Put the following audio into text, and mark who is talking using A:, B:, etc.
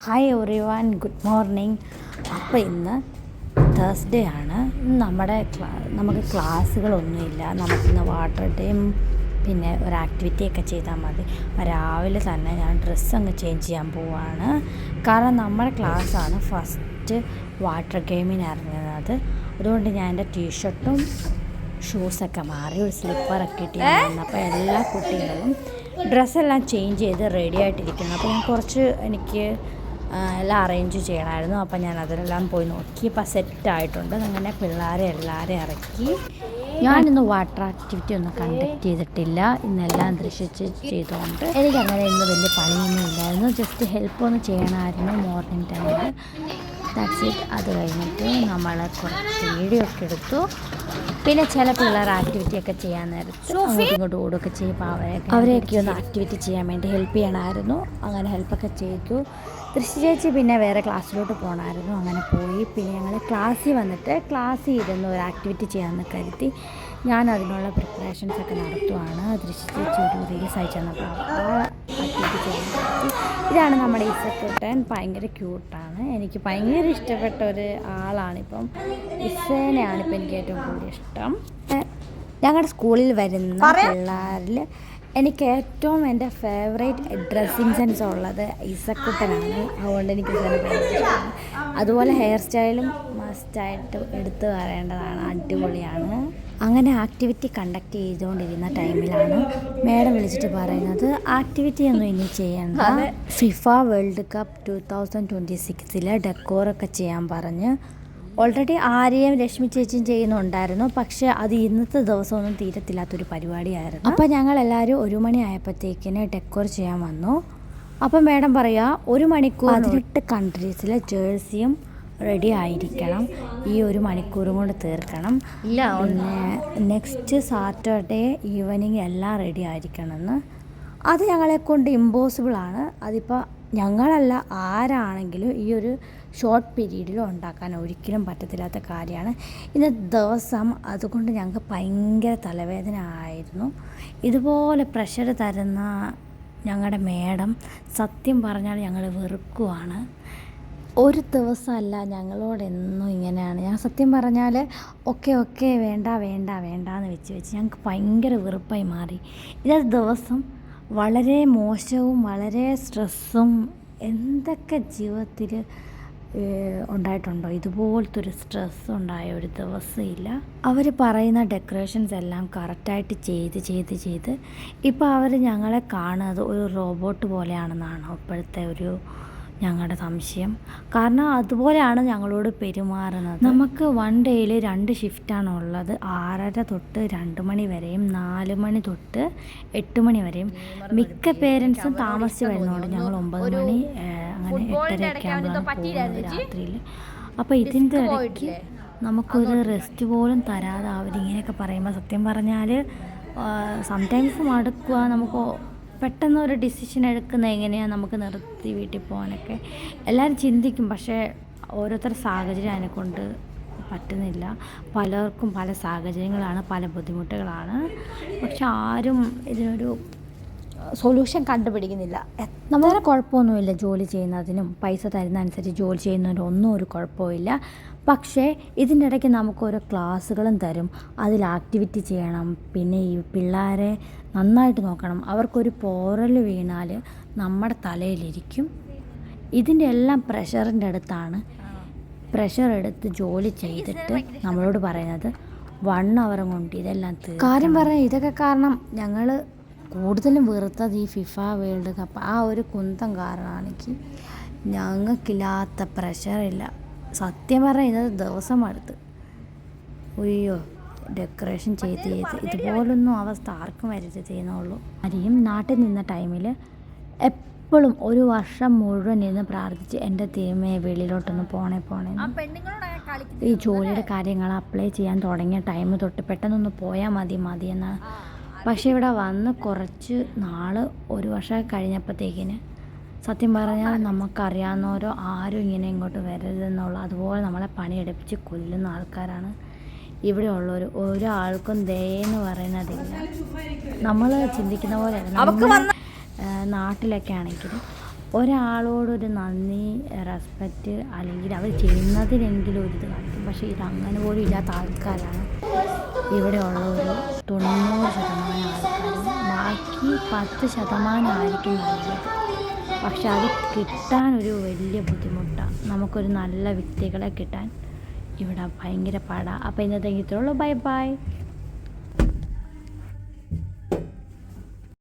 A: Hi every one, good morning. അപ്പോൾ ഇന്ന് Thursday ആണ്. നമുക്ക് ക്ലാസ്സുകളൊന്നുമില്ല. നമുക്കിന്ന് വാട്ടർ ഡേയും പിന്നെ ഒരു ആക്ടിവിറ്റിയൊക്കെ ചെയ്താൽ മതി. രാവിലെ തന്നെ ഞാൻ ഡ്രസ്സ് അങ്ങ് ചേഞ്ച് ചെയ്യാൻ പോവുകയാണ്. കാരണം നമ്മുടെ ക്ലാസ്സാണ് ഫസ്റ്റ് വാട്ടർ ഗെയിമിന് ഇറങ്ങുന്നത്. അതുകൊണ്ട് ഞാൻ എൻ്റെ ടീഷർട്ടും ഷൂസൊക്കെ മാറി ഒരു സ്ലിപ്പറൊക്കെ ഇട്ടിരുന്നു. അപ്പോൾ എല്ലാ കുട്ടികളും ഡ്രസ്സെല്ലാം ചേഞ്ച് ചെയ്ത് റെഡി ആയിട്ടിരിക്കുന്നു. അപ്പോൾ ഞാൻ കുറച്ച് എനിക്ക് എല്ലാം അറേഞ്ച് ചെയ്യണമായിരുന്നു. അപ്പോൾ ഞാൻ അതിലെല്ലാം പോയി നോക്കി. ഇപ്പോൾ സെറ്റായിട്ടുണ്ട്. അങ്ങനെ പിള്ളേരെ എല്ലാവരെയും ഇറക്കി. ഞാനിന്ന് വാട്ടർ ആക്ടിവിറ്റി ഒന്നും കണ്ടക്ട് ചെയ്തിട്ടില്ല. ഇന്നെല്ലാം ദൃശ്യിച്ച് ചെയ്തുകൊണ്ട് എനിക്കങ്ങനെ ഇന്ന് വലിയ പണിയൊന്നും ഇല്ലായിരുന്നു. ജസ്റ്റ് ഹെൽപ്പ് ഒന്ന് ചെയ്യണമായിരുന്നു മോർണിംഗ് ടൈമിൽ. That's it. അത് കഴിഞ്ഞിട്ട് നമ്മൾ കുറച്ച് വീഡിയോ ഒക്കെ എടുത്തു. പിന്നെ ചില പിള്ളേർ ആക്ടിവിറ്റിയൊക്കെ ചെയ്യാൻ നേരത്ത് ഇങ്ങോട്ട് ഓടുകയൊക്കെ ചെയ്യുമ്പോൾ അവരെയൊക്കെ ഒന്ന് ആക്ടിവിറ്റി ചെയ്യാൻ വേണ്ടി ഹെൽപ്പ് ചെയ്യണമായിരുന്നു. അങ്ങനെ ഹെൽപ്പൊക്കെ ചെയ്തു. ദൃശ്യ ചേച്ചി പിന്നെ വേറെ ക്ലാസ്സിലോട്ട് പോകണമായിരുന്നു. അങ്ങനെ പോയി. പിന്നെ ഞങ്ങൾ ക്ലാസ്സിൽ ഇരുന്ന് ഒരു ആക്ടിവിറ്റി ചെയ്യാമെന്ന് കരുതി ഞാൻ അതിനുള്ള പ്രിപ്പറേഷൻസൊക്കെ നടത്തുവാണ്. ദൃശ്യ ചേച്ചി ഒരു റീൽസ് അയച്ചു തന്നപ്പോൾ ആ ആക്ടിവിറ്റി ചെയ്യാൻ കരുതി. ഇതാണ് നമ്മുടെ ഇസക്കുട്ടൻ. ഭയങ്കര ക്യൂട്ടാണ്. എനിക്ക് ഭയങ്കര ഇഷ്ടപ്പെട്ട ഒരു ആളാണിപ്പം. ഇസേനെയാണിപ്പോൾ എനിക്ക് ഏറ്റവും കൂടുതൽ ഇഷ്ടം. ഞങ്ങളുടെ സ്കൂളിൽ വരുന്ന പിള്ളേരിൽ എനിക്ക് ഏറ്റവും എൻ്റെ ഫേവറേറ്റ് ഡ്രസ്സിങ് സെൻസ് ഉള്ളത് ഇസക്കുട്ടനാണ്. അതുകൊണ്ട് എനിക്ക് ഇസേനെ ഭയങ്കര ഇഷ്ടമാണ്. അതുപോലെ ഹെയർ സ്റ്റൈലും മസ്റ്റായിട്ട് എടുത്തു പറയേണ്ടതാണ്. അടിപൊളിയാണ്. അങ്ങനെ ആക്ടിവിറ്റി കണ്ടക്ട് ചെയ്തുകൊണ്ടിരുന്ന ടൈമിലാണ് മേഡം വിളിച്ചിട്ട് പറയുന്നത് ആക്ടിവിറ്റി ഒന്നും ഇനി ചെയ്യണ്ട, ഫിഫ വേൾഡ് കപ്പ് 2026 ഡെക്കോറൊക്കെ ചെയ്യാൻ പറഞ്ഞ്. ഓൾറെഡി ആരെയും രശ്മി ചേച്ചിയും ചെയ്യുന്നുണ്ടായിരുന്നു. പക്ഷേ അത് ഇന്നത്തെ ദിവസമൊന്നും തീരത്തില്ലാത്തൊരു പരിപാടിയായിരുന്നു. അപ്പോൾ ഞങ്ങളെല്ലാവരും 1 മണി ആയപ്പോഴത്തേക്കിന് ഡെക്കോർ ചെയ്യാൻ വന്നു. അപ്പം മേഡം പറയുക 1 മണിക്കൂർ 18 കൺട്രീസിലെ ജേഴ്സിയും റെഡി ആയിരിക്കണം. ഈ 1 മണിക്കൂറും കൊണ്ട് തീർക്കണം. പിന്നെ നെക്സ്റ്റ് സാറ്റർഡേ ഈവനിങ് എല്ലാം റെഡി ആയിരിക്കണമെന്ന്. അത് ഞങ്ങളെക്കൊണ്ട് ഇമ്പോസിബിളാണ്. അതിപ്പോൾ ഞങ്ങളല്ല, ആരാണെങ്കിലും ഈ ഒരു ഷോർട്ട് പീരീഡിൽ ഉണ്ടാക്കാൻ ഒരിക്കലും പറ്റത്തില്ലാത്ത കാര്യമാണ്. ഇന്നത്തെ ദിവസം അതുകൊണ്ട് ഞങ്ങൾക്ക് ഭയങ്കര തലവേദന ആയിരുന്നു. ഇതുപോലെ പ്രഷർ തരുന്ന ഞങ്ങളുടെ മേഡം സത്യം പറഞ്ഞാൽ ഞങ്ങൾ വെറുക്കുവാണ്. ഒരു ദിവസമല്ല, ഞങ്ങളോടെന്നും ഇങ്ങനെയാണ്. ഞാൻ സത്യം പറഞ്ഞാൽ ഓക്കെ വേണ്ട എന്ന് വെച്ച് ഞങ്ങൾക്ക് ഭയങ്കര വെറുപ്പായി മാറി. ഇന്നത്തെ ദിവസം വളരെ മോശവും വളരെ സ്ട്രെസ്സും എന്തൊക്കെ ജീവിതത്തിൽ ഉണ്ടായിട്ടുണ്ടോ, ഇതുപോലത്തെ ഒരു സ്ട്രെസ് ഉണ്ടായ ഒരു ദിവസമില്ല. അവർ പറയുന്ന ഡെക്കറേഷൻസ് എല്ലാം കറക്റ്റായിട്ട് ചെയ്ത് ഇപ്പോൾ അവർ ഞങ്ങളെ കാണുന്നത് ഒരു റോബോട്ട് പോലെയാണെന്നാണ് ഇപ്പോഴത്തെ ഒരു ഞങ്ങളുടെ സംശയം. കാരണം അതുപോലെയാണ് ഞങ്ങളോട് പെരുമാറുന്നത്. നമുക്ക് 1 ഡേയിൽ 2 ഷിഫ്റ്റാണ് ഉള്ളത്. 6:30 തൊട്ട് 2 മണി വരെയും 4 മണി തൊട്ട് 8 മണി വരെയും. മിക്ക പേരൻസും താമസിച്ച് വരുന്നുണ്ട്. ഞങ്ങൾ 9 മണി അങ്ങനെ 8:30 പോകുന്നത് രാത്രിയിൽ. അപ്പോൾ ഇതിൻ്റെ ഇടയ്ക്ക് നമുക്കൊരു റെസ്റ്റ് പോലും തരാതെ അവരിങ്ങനെയൊക്കെ പറയുമ്പോൾ സത്യം പറഞ്ഞാൽ സംടൈംസ് മടുക്കുക. നമുക്ക് പെട്ടെന്ന് ഒരു ഡിസിഷൻ എടുക്കുന്നത് എങ്ങനെയാണ്, നമുക്ക് നിർത്തി വീട്ടിൽ പോകാനൊക്കെ എല്ലാവരും ചിന്തിക്കും. പക്ഷേ ഓരോരുത്തരുടെ സാഹചര്യം അതിനെക്കൊണ്ട് പറ്റുന്നില്ല. പലർക്കും പല സാഹചര്യങ്ങളാണ്, പല ബുദ്ധിമുട്ടുകളാണ്. പക്ഷെ ആരും ഇതിനൊരു സൊല്യൂഷൻ കണ്ടുപിടിക്കുന്നില്ല. നമ്മളെ കുഴപ്പമൊന്നുമില്ല, ജോലി ചെയ്യുന്നതിനും പൈസ തരുന്ന അനുസരിച്ച് ജോലി ചെയ്യുന്നതിനും ഒന്നും ഒരു കുഴപ്പമില്ല. പക്ഷേ ഇതിൻ്റെ ഇടയ്ക്ക് നമുക്കോരോ ക്ലാസ്സുകളും തരും. അതിൽ ആക്ടിവിറ്റി ചെയ്യണം. പിന്നെ ഈ പിള്ളേരെ നന്നായിട്ട് നോക്കണം. അവർക്കൊരു പോറൽ വീണാൽ നമ്മുടെ തലയിലിരിക്കും. ഇതിൻ്റെ എല്ലാം പ്രഷറിൻ്റെ അടുത്താണ്. പ്രഷർ എടുത്ത് ജോലി ചെയ്തിട്ട് നമ്മളോട് പറയുന്നത് 1 അവർ കൊണ്ട് ഇതെല്ലാം കാര്യം പറഞ്ഞാൽ ഇതൊക്കെ കാരണം ഞങ്ങൾ കൂടുതലും വെറുത്തത് ഈ ഫിഫ വേൾഡ് കപ്പ്. ആ ഒരു കുന്തം കാരണമാണെങ്കിൽ ഞങ്ങൾക്കില്ലാത്ത പ്രഷറില്ല. സത്യം പറഞ്ഞാൽ ഇന്നത്തെ ദിവസം അടുത്ത് അയ്യോ ഡെക്കറേഷൻ ചെയ്ത് ഇതുപോലൊന്നും അവസ്ഥ ആർക്കും വരുത്തുന്നുള്ളൂ. ആരെയും നാട്ടിൽ നിന്ന ടൈമിൽ എപ്പോഴും 1 വർഷം മുഴുവൻ ഇരുന്ന് പ്രാർത്ഥിച്ച് എൻ്റെ ദൈവമേ വെളിയിലോട്ടൊന്ന് പോണേ ഈ ജോലിയുടെ കാര്യങ്ങൾ അപ്ലൈ ചെയ്യാൻ തുടങ്ങിയ ടൈം തൊട്ട് പെട്ടെന്നൊന്ന് പോയാൽ മതി എന്നാണ്. പക്ഷേ ഇവിടെ വന്ന് കുറച്ച് നാൾ 1 വർഷം കഴിഞ്ഞപ്പോഴത്തേക്കിന് സത്യം പറഞ്ഞാൽ നമുക്കറിയാവുന്നവരോ ആരും ഇങ്ങനെ ഇങ്ങോട്ട് വരരുതെന്നുള്ള അതുപോലെ നമ്മളെ പണിയെടുപ്പിച്ച് കൊല്ലുന്ന ആൾക്കാരാണ് ഇവിടെ ഉള്ളവർ. ഒരാൾക്കും ദയെന്ന് പറയുന്നതില്ല. നമ്മൾ ചിന്തിക്കുന്ന പോലെ നാട്ടിലൊക്കെ ആണെങ്കിൽ ഒരാളോടൊരു നന്ദി, റെസ്പെക്റ്റ് അല്ലെങ്കിൽ അവർ ചെയ്യുന്നതിനെങ്കിലും ഒരു ഇത് കാണിക്കും. പക്ഷേ ഇത് അങ്ങനെ പോലും ഇല്ലാത്ത ആൾക്കാരാണ് ഇവിടെയുള്ള ഒരു 90% ആൾക്കാരും. ബാക്കി 10% ആയിരിക്കും നല്ലത്. പക്ഷെ അത് കിട്ടാനൊരു വലിയ ബുദ്ധിമുട്ടാണ്. നമുക്കൊരു നല്ല വ്യക്തികളെ കിട്ടാൻ ഇവിടെ ഭയങ്കര പാടാണ്. അപ്പോൾ ഇന്നത്തെ ഇത്രയുള്ളൂ. Bye by.